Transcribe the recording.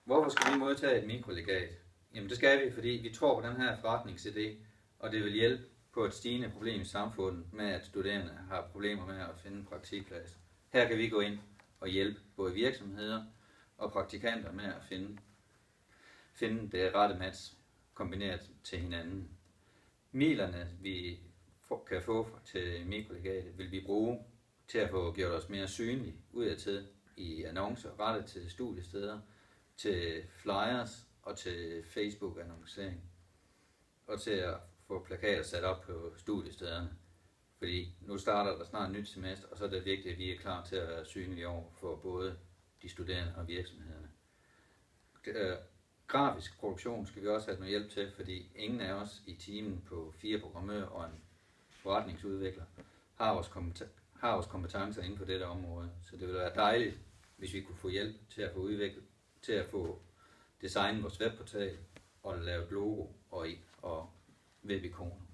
Hvorfor skal vi modtage et mikrolegat? Jamen det skal vi, fordi vi tror på den her forretningsidé, og det vil hjælpe på et stigende problem i samfundet med, at studerende har problemer med at finde praktikplads. Her kan vi gå ind og hjælpe både virksomheder og praktikanter med at finde det rette match kombineret til hinanden. Midlerne, vi kan få til mikrolegatet, vil vi bruge til at få gjort os mere synlige udadtil i annoncer rettet til studiesteder, til flyers og til Facebook-annoncering, og til at få plakater sat op på studiestederne. Fordi nu starter der snart et nyt semester, og så er det vigtigt, at vi er klar til at være synlige over for både de studerende og virksomhederne. Grafisk produktion skal vi også have noget hjælp til, fordi ingen af os i teamen på 4 programmører og en forretningsudvikler har vores kompetencer inden for dette område. Så det ville være dejligt, hvis vi kunne få hjælp til at få udviklet, til at få designet vores webportal og lavet logo og webikoner.